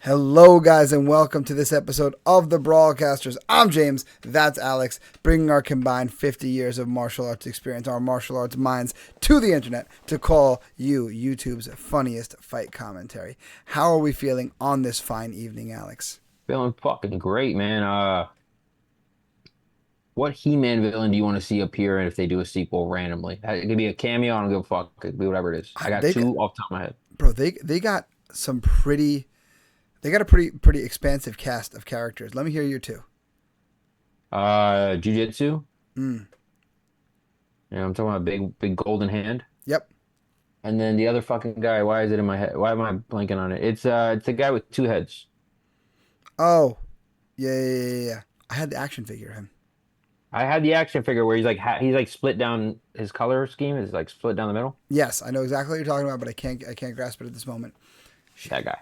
Hello, guys, and welcome to this episode of the Brawlcasters. I'm James, that's Alex, bringing our combined 50 years of martial arts experience, our martial arts minds, to the internet to call you YouTube's funniest fight commentary. How are we feeling on this fine evening, Alex? Feeling fucking great, man. What He-Man villain do you want to see appear if they do a sequel randomly? It could be a cameo. I don't give a fuck. It could be whatever it is. I got They got, two off the top of my head. bro, they got some pretty, they got a pretty expansive cast of characters. Let me hear your two. Jiu-Jitsu. Mm. Yeah, I'm talking about big golden hand. Yep. And then the other fucking guy. Why is it in my head? Why am I blanking on it? It's a guy with two heads. Oh, yeah. I had the action figure of him. I had the action figure where he's like split down. His color scheme is like split down the middle. Yes, I know exactly what you're talking about, but I can't grasp it at this moment. That guy.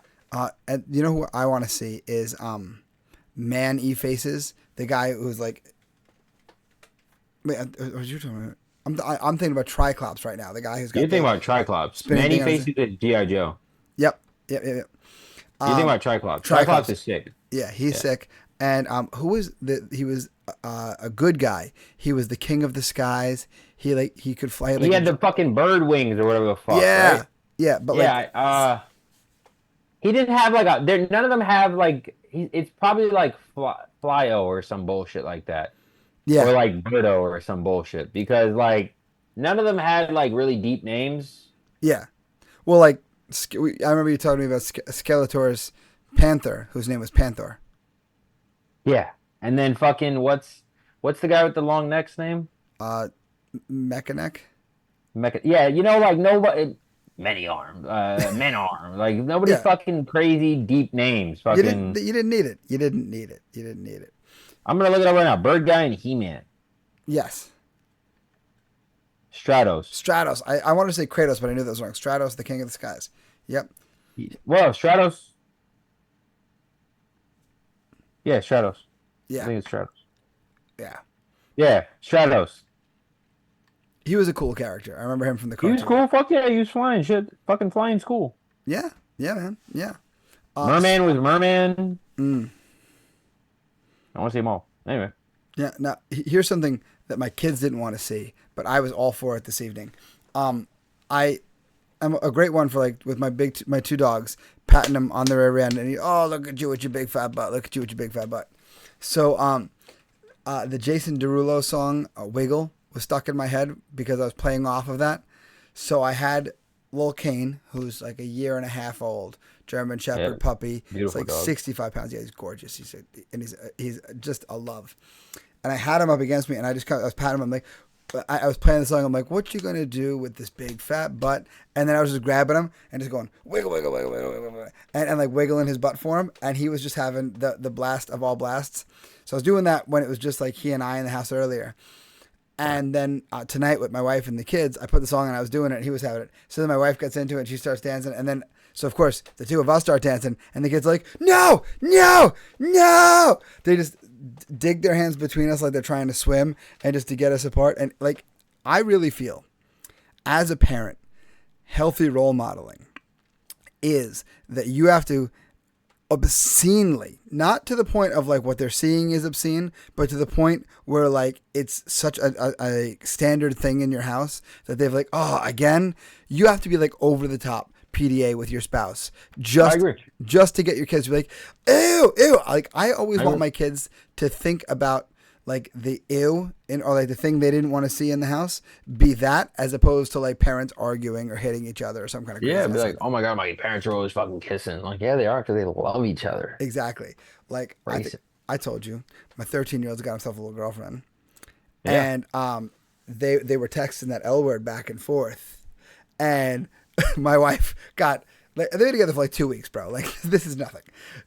And you know who I want to see is Man E Faces, the guy who's like. Wait, what was you talking about? I'm thinking about Triclops right now. The guy who's got. You're thinking about Triclops. spinning Manny thing on his- faces is G.I. Joe. Yep. You think about Triclops. Triclops is sick. Yeah, he's Yeah. sick. And who was he was a good guy. He was the king of the skies. He could fly. He had the fucking bird wings or whatever the fuck. Yeah, Right? yeah, but Yeah. He didn't have like a. None of them have like. It's probably like Flyo or some bullshit like that. yeah, Or like Birdo or some bullshit because like none of them had like really deep names. yeah. Well, like I remember you talking to me about Skeletor's Panther, whose name was Panther. Yeah. And then fucking what's the guy with the long neck's name? Mechanic. Yeah, like nobody. Many arm, men arm. Like nobody's Yeah. fucking crazy deep names. Fucking. You didn't need it. You didn't need it. I'm gonna look it up right now. Bird guy and He-Man. Yes. Stratos. I wanted to say Kratos, but I knew that was wrong. Stratos, the king of the skies. Yep. Well, Stratos. Yeah, Stratos. I Yeah. think it's Stratos. Yeah. Yeah, Stratos. He was a cool character. I remember him from the He was cartoon. cool. Fuck yeah, he was flying. Shit, fucking flying's cool. Yeah. Yeah, man. Yeah. Merman was Merman. Mm. I want to see them all. Anyway. Yeah. Now, here's something that my kids didn't want to see, but I was all for it this evening. I'm a great one for like with my two dogs, patting them on their rear end, and look at you with your big fat butt. Look at you with your big fat butt. So the Jason Derulo song "Wiggle" was stuck in my head because I was playing off of that. So I had Lil Kane, who's like a year and a half old, German Shepherd puppy. Beautiful It's like dog. 65 pounds. Yeah, he's gorgeous. He's just a love. And I had him up against me, and I was patting him. I'm like, I was playing the song. I'm like, what you gonna do with this big fat butt? And then I was just grabbing him and just going wiggle, wiggle, wiggle, wiggle, wiggle, wiggle, and like wiggling his butt for him. And he was just having the blast of all blasts. So I was doing that when it was just like he and I in the house earlier. And then tonight with my wife and the kids, I put the song on. I was doing it, and he was having it. So then my wife gets into it, and she starts dancing. And then, so of course, the two of us start dancing, and the kids are like, no, no, no. They just dig their hands between us like they're trying to swim, and just to get us apart. And like, I really feel, as a parent, healthy role modeling is that you have to obscenely, not to the point of like what they're seeing is obscene, but to the point where like it's such a standard thing in your house that they've like, oh, again, you have to be like over the top PDA with your spouse I agree. just to get your kids to be like, ew. Like I always I want agree. my kids to think about like the ew or like the thing they didn't want to see in the house be that as opposed to like parents arguing or hitting each other or some kind of Yeah, be craziness like, oh my god, my parents are always fucking kissing. Like, yeah, they are because they love each other. Exactly. Like I told you, my 13-year-old's got himself a little girlfriend, Yeah. and they were texting that L word back and forth, and my wife got. Like, they've been together for like 2 weeks, bro. Like this is nothing,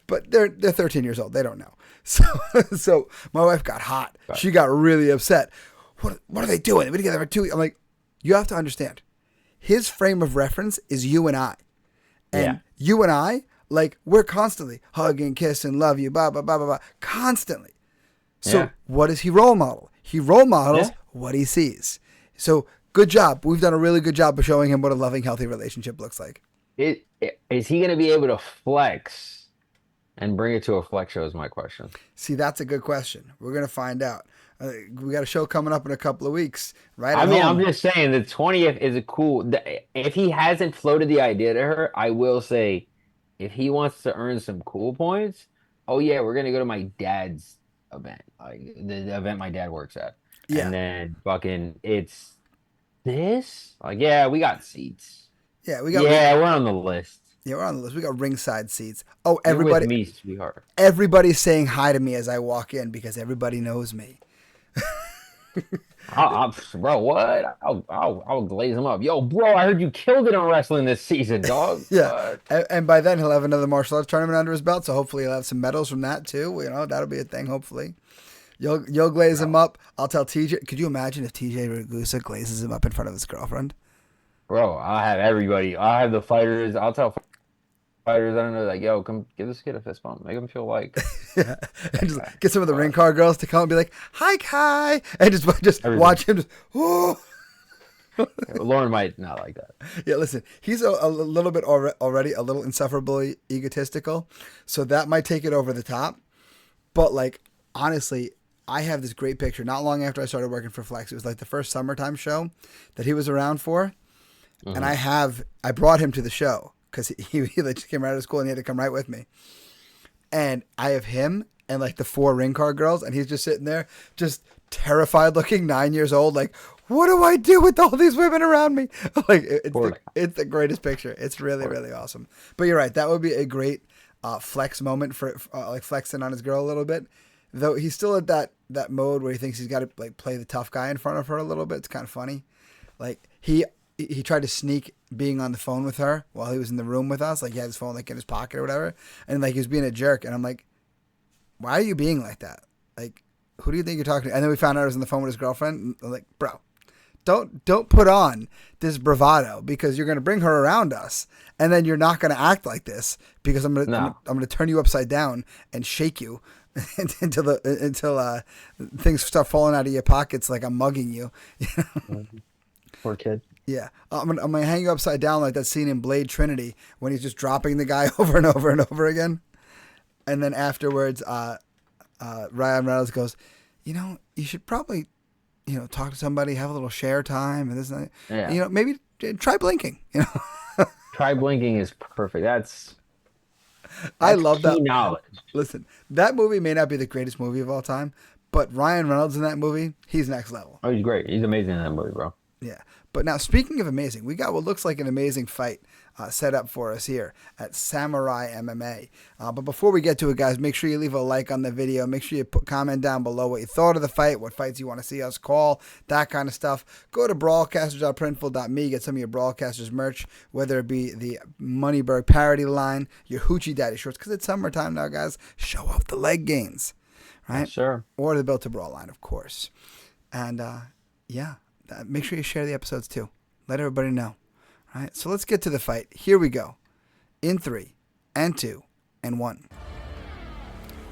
but they're 13 years old. They don't know. So my wife got hot. Right. She got really upset. What are they doing? They've been together for 2 weeks. I'm like, you have to understand. His frame of reference is you and I, and you and I, like we're constantly hugging, kissing, love you, blah blah blah blah blah, constantly. So what does he role model? He role models what he sees. So good job. We've done a really good job of showing him what a loving, healthy relationship looks like. Is he going to be able to flex And bring it to a flex show is my question. See, that's a good question. We're gonna find out. We got a show coming up in a couple of weeks, right I at mean, home. I'm just saying the 20th is a cool. If he hasn't floated the idea to her, I will say, if he wants to earn some cool points, oh yeah, we're gonna go to my dad's event, like the event my dad works at, Yeah, and then fucking it's this. Like, yeah, we got seats. yeah, we got Yeah, we're on the list. yeah, we're on the list. We got ringside seats. Oh, You're with me, sweetheart. everybody's saying hi to me as I walk in because everybody knows me. Bro, what? I'll glaze him up. Yo, bro, I heard you killed it on wrestling this season, dog. Yeah, What? and by then he'll have another martial arts tournament under his belt, so hopefully he'll have some medals from that too. You know, that'll be a thing. Hopefully, you'll glaze him up. I'll tell TJ. Could you imagine if TJ Ragusa glazes him up in front of his girlfriend? Bro, I'll have everybody. I'll have the fighters. I'll tell fighters, I don't know, like, yo, come give this kid a fist bump. Make him feel like. Yeah, and just get some of the ring car girls to come and be like, "Hi, Kai," and just Everything. watch him. Just, oh. Lauren might not like that. Yeah, listen, he's a little bit already a little insufferably egotistical, so that might take it over the top. But like, honestly, I have this great picture. Not long after I started working for Flex, it was like the first summertime show that he was around for, and I brought him to the show because he like just came right out of school and he had to come right with me, and I have him and like the 4 ring car girls, and he's just sitting there, just terrified looking, 9 years old, like, what do I do with all these women around me? Like, it's the greatest picture. It's really, really awesome. But you're right. That would be a great flex moment for like flexing on his girl a little bit. Though he's still at that mode where he thinks he's got to like play the tough guy in front of her a little bit. It's kind of funny. Like he tried to sneak being on the phone with her while he was in the room with us. Like he had his phone like in his pocket or whatever. And like he was being a jerk. And I'm like, why are you being like that? Like, who do you think you're talking to? And then we found out he was on the phone with his girlfriend. I'm like, bro, don't put on this bravado because you're going to bring her around us, and then you're not going to act like this because I'm going to turn you upside down and shake you until things start falling out of your pockets like I'm mugging you. Poor kid. Yeah, I'm gonna hang you upside down like that scene in Blade Trinity when he's just dropping the guy over and over and over again, and then afterwards, Ryan Reynolds goes, you should probably, talk to somebody, have a little share time, and this and that. Yeah. Maybe try blinking. Try blinking is perfect. That's I love that knowledge. Listen, that movie may not be the greatest movie of all time, but Ryan Reynolds in that movie, he's next level. Oh, he's great. He's amazing in that movie, bro. Yeah. But now, speaking of amazing, we got what looks like an amazing fight set up for us here at Samurai MMA. But before we get to it, guys, make sure you leave a like on the video. Make sure you comment down below what you thought of the fight, what fights you want to see us call, that kind of stuff. Go to brawlcasters.printful.me, get some of your Brawlcasters merch, whether it be the Moneyberg parody line, your Hoochie Daddy shorts, because it's summertime now, guys. Show off the leg gains, right? Sure. Or the Built to Brawl line, of course. And, yeah. Make sure you share the episodes too. Let everybody know. All right, so let's get to the fight. Here we go. In 3, and 2, and 1.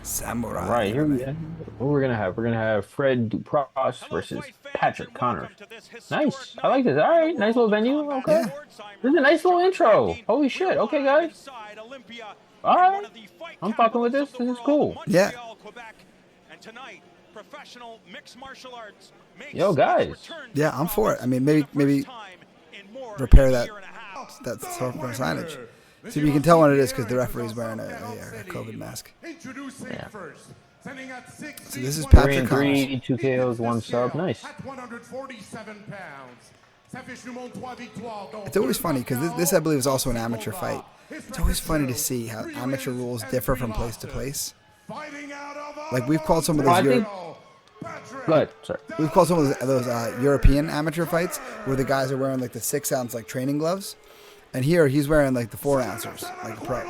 Samurai. All right, here we go. What we're gonna have? We're gonna have Fred Dupras versus Patrick Connors. Nice. I like this. All right, nice little venue. Okay. Yeah. This is a nice little intro. Holy shit. Okay, guys. All right. I'm fucking with this. This is cool. Yeah. Yo, guys. Yeah, I'm for it. I mean, maybe repair that signage. See, you can tell when it is because the referee's wearing a COVID mask. Yeah. So this is Patrick 3 2 KOs, 1 sub. Nice. It's always funny because this, I believe, is also an amateur fight. It's always funny to see how amateur rules differ from place to place. Like we've called some of those. Good. Sorry. We've called some of those European amateur fights where the guys are wearing like the 6-ounce like training gloves, and here he's wearing like the 4-ouncers, like a pro.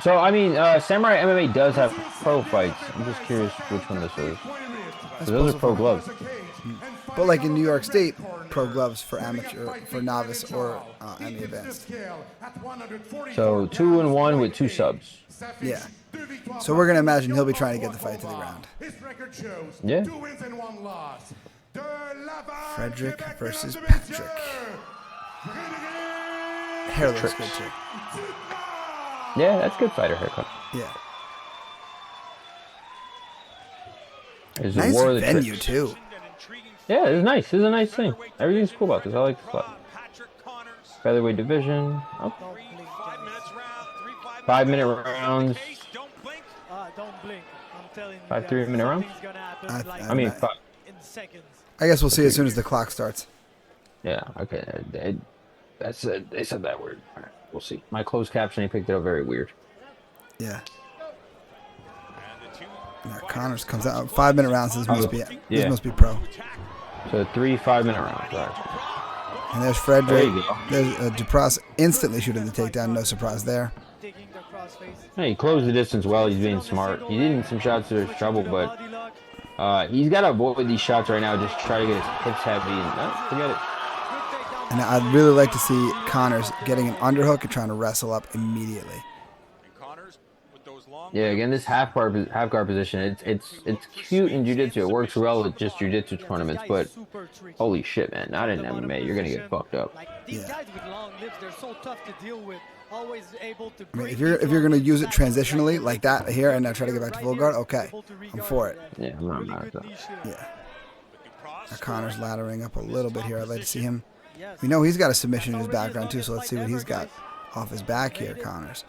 So I mean, Samurai MMA does have pro fights. I'm just curious which one this is. Those are pro gloves. But like in New York State, pro gloves for amateur, for novice or any advanced. So 2 and 1 with 2 subs. Yeah. So we're gonna imagine he'll be trying to get the fight to the ground. Yeah. Frederick versus Patrick. Hair looks good too. Yeah, that's good fighter haircut. Yeah. It's a Nice war of the venue tricks. too. Yeah, it's nice. It's a nice thing. Everything's cool about this. I like this spot. Featherweight division. Oh, Don't blink, guys. 5 minute rounds. Don't blink. I'm telling you Five guys, 3 minute rounds. something's gonna happen I mean, in seconds. I guess we'll see as soon as the clock starts. yeah. Okay. That's they said that word. All right, we'll see. My closed captioning picked it up very weird. Yeah. Yeah, Connors comes out 5 minute rounds. This must be yeah. This must be pro. So 3 5 minute rounds. All right. And there's Frederick. There you go. There's Dupras instantly shooting the takedown. No surprise there. Taking the crossface. Hey, he closed the distance well. He's being smart. He did some shots that are trouble, but he's got to avoid these shots right now. Just try to get his hips heavy and forget it. And I'd really like to see Connors getting an underhook and trying to wrestle up immediately. Yeah, again, this half guard position, it's cute in jiu-jitsu. It works well with just jiu-jitsu tournaments, but holy shit, man, not in MMA. You're gonna get fucked up. These guys with long lips, they're so tough to deal with. Always able to. I mean, if you're gonna use it transitionally like that here and now try to get back to full guard, okay, I'm for it. Yeah, I'm not mad at that. Yeah. Now Connors laddering up a little bit here. I'd like to see him. We know he's got a submission in his background too, so let's see what he's got off his back here, Connors.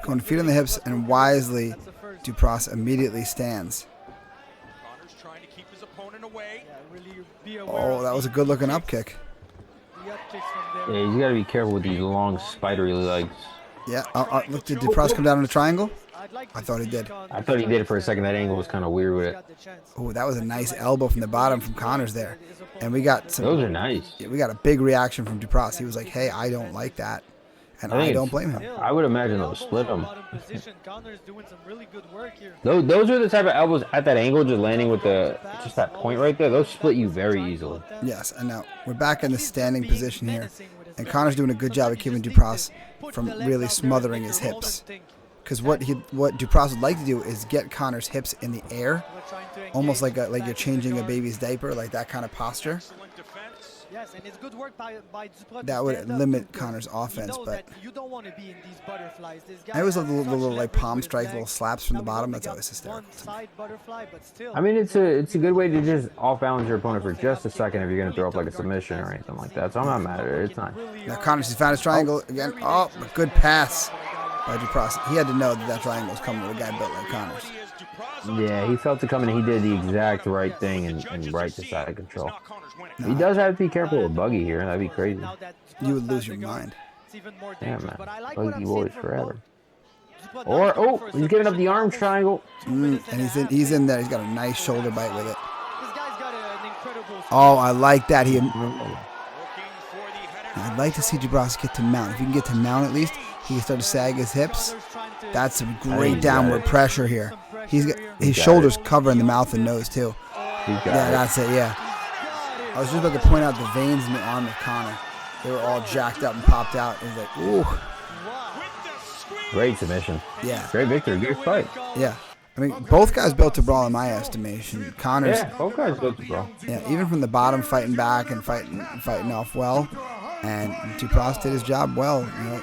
Going feet on the hips, and wisely, Dupras immediately stands. Oh, that was a good-looking up kick. Yeah, you gotta be careful with these long, spidery legs. Yeah, look, did Dupras come down in a triangle? I thought he did. I thought he did it for a second. That angle was kind of weird with it. Oh, that was a nice elbow from the bottom from Connors there. And we got some. Those are nice. Yeah, we got a big reaction from Dupras. He was like, hey, I don't like that. And I don't blame him. I would imagine they'll split him. Those are the type of elbows at that angle, just landing with just that point right there. Those split you very easily. Yes, and now we're back in the standing position here. And Connors doing a good job of keeping Dupras from really smothering his hips. Because what Dupras would like to do is get Connors' hips in the air, almost like you're changing a baby's diaper, like that kind of posture. Yes, and it's good work by Dupras. That would limit Connors' offense, but you don't want to be in these butterflies. I always love the little like palm strike, little slaps from the bottom. That's always hysterical. I mean, it's a good way to just off balance your opponent for just a second if you're gonna throw up like a submission or anything like that. So I'm not mad at it. It's nice. Now Connors has found his triangle again. Oh, a good pass by Dupras. He had to know that triangle was coming with a guy built like Connors. Yeah, he felt it coming and he did the exact right thing and right just out of control. He does have to be careful with Buggy here. That'd be crazy. You would lose your mind. Yeah, man. Buggy boys forever. Or, he's giving up the arm triangle. And he's in there. He's got a nice shoulder bite with it. Oh, I like that. I'd like to see Dupras get to mount. If you can get to mount at least, he can start to sag his hips. That's some great downward pressure here. His shoulders covering the mouth and nose too. Yeah, that's it. Yeah. I was just about to point out the veins in the arm of Connor. They were all jacked up and popped out. It was like, ooh. Great submission. Yeah. Great victory. Good fight. Yeah. I mean, both guys built to brawl in my estimation. Connors. Yeah, both guys built to brawl. Yeah, even from the bottom, fighting back and fighting off well. And Dupras did his job well. You know,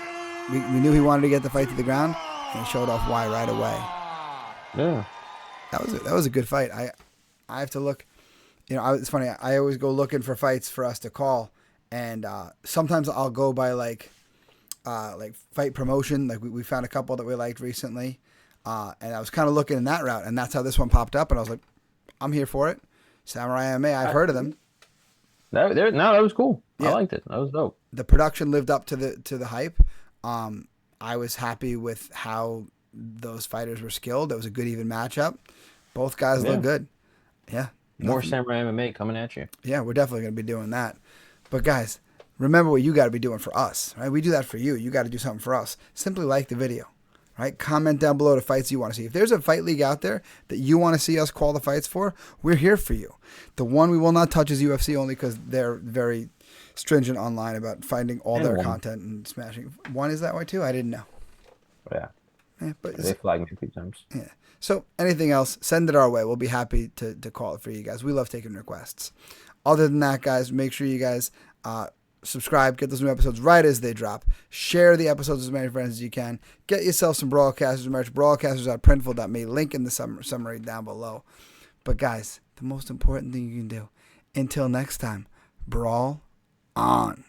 we knew he wanted to get the fight to the ground, and he showed off why right away. Yeah. That was a good fight. I have to look. You know, it's funny. I always go looking for fights for us to call, and sometimes I'll go by like fight promotion. Like we found a couple that we liked recently, and I was kind of looking in that route, and that's how this one popped up, and I was like, I'm here for it. Samurai MMA. I've heard of them. That was cool. Yeah. I liked it. That was dope. The production lived up to the hype. I was happy with how those fighters were skilled. It was a good even matchup. Both guys look good. Yeah. More Samurai MMA coming at you. Yeah, we're definitely going to be doing that. But guys, remember what you got to be doing for us, right? We do that for you. You got to do something for us. Simply like the video, right? Comment down below the fights you want to see. If there's a fight league out there that you want to see us call the fights for, we're here for you. The one we will not touch is UFC only because they're very stringent online about finding all their content and smashing. One is that way too? I didn't know. Yeah. But they flagged me a few times. Yeah. So anything else, send it our way. We'll be happy to call it for you guys. We love taking requests. Other than that, guys, make sure you guys subscribe, get those new episodes right as they drop. Share the episodes with as many friends as you can. Get yourself some Brawlcasters merch. Brawlcasters.printful.me. Link in the summary down below. But guys, the most important thing you can do, until next time, brawl on.